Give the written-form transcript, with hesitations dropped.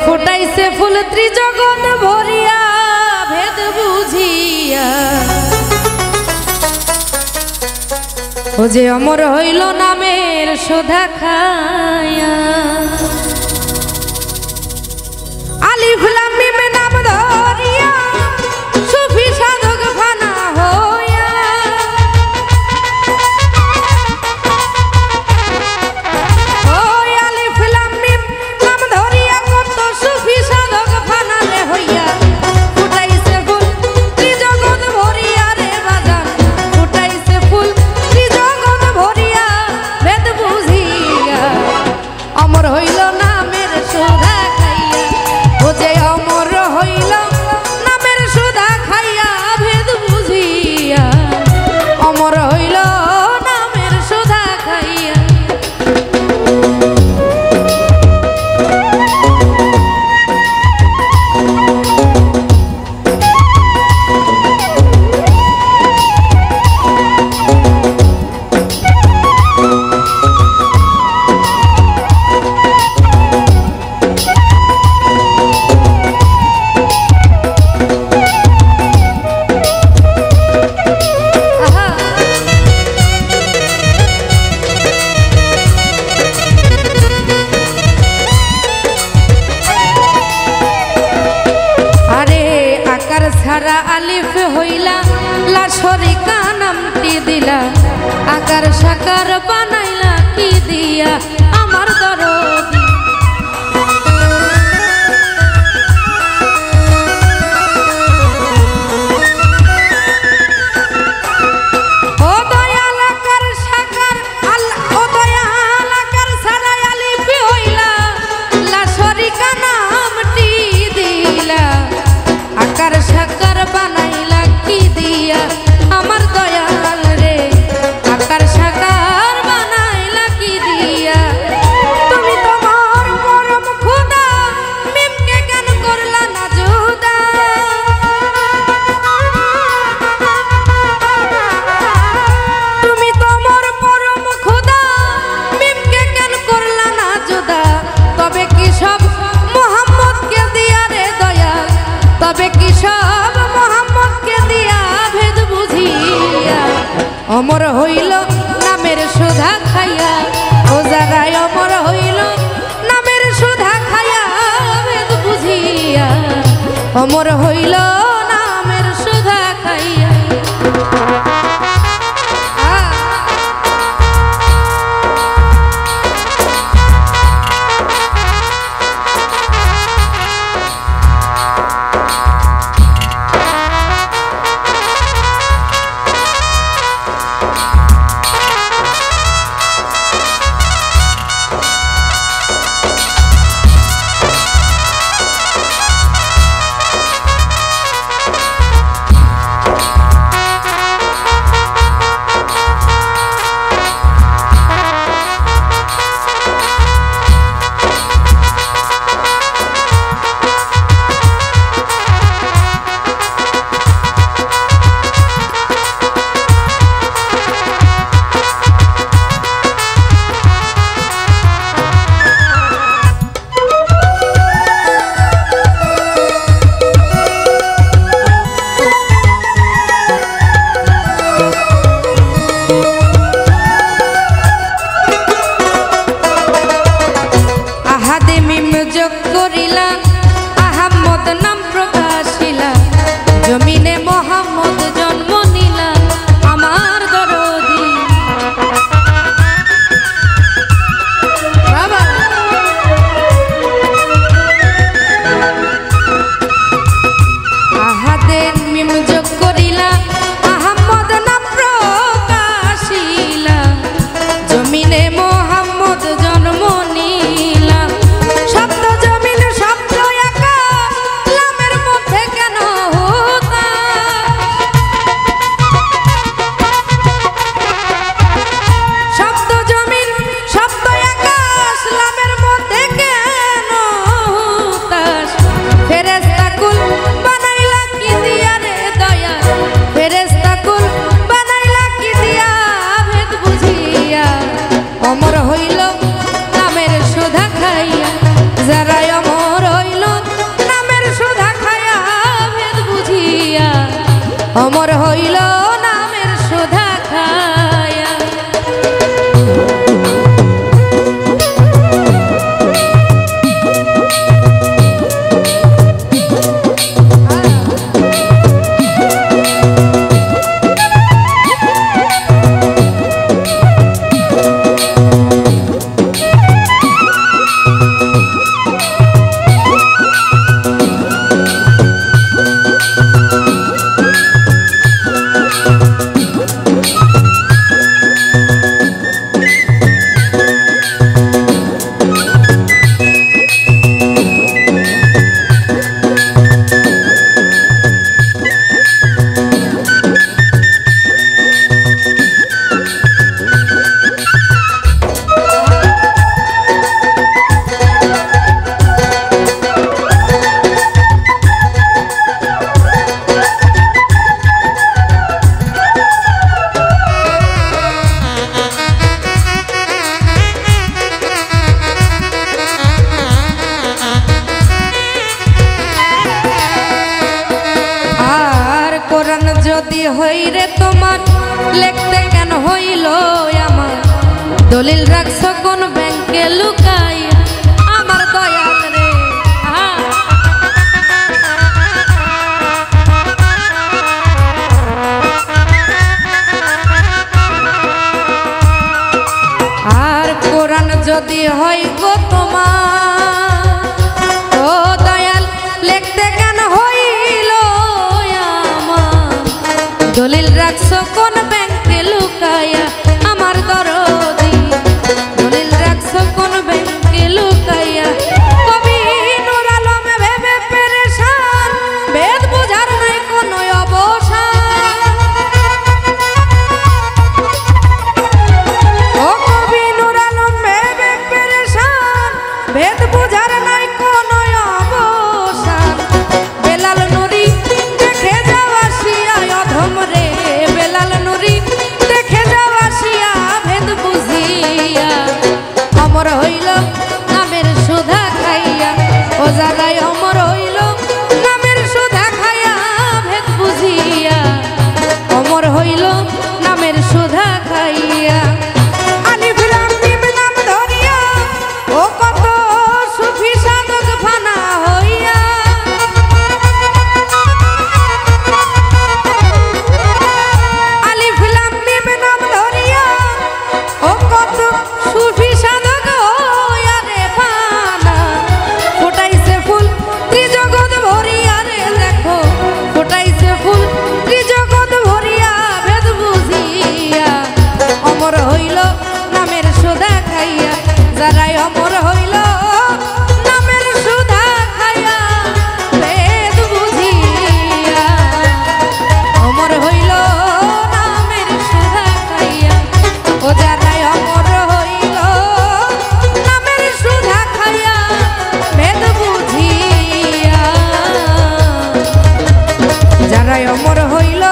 ফুটাইছে ফুল ত্রিজগৎ ভরিয়া ভেদ বুঝিয়া ও যে অমর হইল নামের সুধা খায়া আলিফ লাম মিম নাম ধরিয়া সুফি সাধক ফানা হইয়া ওই আলিফ লাম মিম নাম ধরিয়া কত সুফি সাধক ফানা রে হইয়া ফুটাইছে ফুল ত্রিজগৎ ভরিয়া রে বাজান ফুটাইছে ফুল ত্রিজগৎ ভরিয়া ভেদ বুঝিয়া অমর হইল নামের সুধা খাইয়া ও যে অমর হইল নামের সুধা খাইয়া ভেদ বুঝিয়া অমর হইল নামের সুধা খাইয়া ছাড়া আলিফ হইলা লাশরিকা নামটি দিলা আকার সাকার বানাইলা কি দিয়া আমার দরদি ও দয়াল আকার সাকার ও দয়াল আকার ছাড়া আলিফ হইলা লাশরিকা নামটি দিলা আকার সাকার বানাইলা কি দিয়া আমার দয়াল রে আকার সাকার বানাইলা কি দিয়া তুমি তোমার পরম খোদা মিমকে কেন করলা না জুদা তুমি তোমার পরম খোদা মিমকে কেন করলা না জুদা তবে কি সব মোহাম্মদকে দিয়া রে দয়াল তবে কি সব মোহাম্মদকে দিয়া ভেদ বুঝিয়া অমর হইল নামের সুধা খাইয়া ও জায়গায় অমর হইল নামের সুধা খাইয়া ভেদ বুঝিয়া অমর হইল নামের সুধা খাইয়া হই রে তোমার লিখতে কেন হইল আমার দলিল রাখছো কোন ব্যাংকে লুকাই আমার দয়াল রে আর কোরআন যদি হয় গো তোমার ও দয়াল লিখতে কেন হইল আমার দলিল রাখছো কোন ব্যাংকে লুকাইয়া আমার দরদি দলিল রাখছো কোন ব্যাংকে লুকাইয়া কবি নূর আলম ভেবে পেরেশান বেদ বুঝার নাই কোনো অবসান ও কবি নূর আলম ভেবে পেরেশান বেদ বুঝার নাই কোনো অবসান বেলাল নুরি দেখে যাওয়া শিয়া অধম রে বেলাল নুরি দেখে যাওয়া শিয়া ভেদ বুঝিয়া অমর হইল নামের সুধা খাইয়া ও জাগায় অমর হইল নামের সুধা খাইয়া ভেদ বুঝিয়া অমর হইল নামের সুধা খাইয়া আলিফ লাম মিম নাম ধরিয়া ও কত সুফি সাধক ফানা হইয়া আলিফ লাম মিম নাম ধরিয়া ও কত সুফি সাধক হইয়া রে ফানা ফোটাইছে ফুল ত্রিজগৎ ভরিয়া রে দেখো ফোটাইছে ফুল ত্রিজগৎ ভরিয়া ভেদ বুঝিয়া অমর হইল নামের সুধা খাইয়া যারাই অমর হইল নামের সুধা খাইয়া ভেদ বুঝিয়া অমর হইল নামের সুধা খাইয়া ও যারাই অমর হইল নামের সুধা খাইয়া ভেদ বুঝিয়া যারাই অমর হইল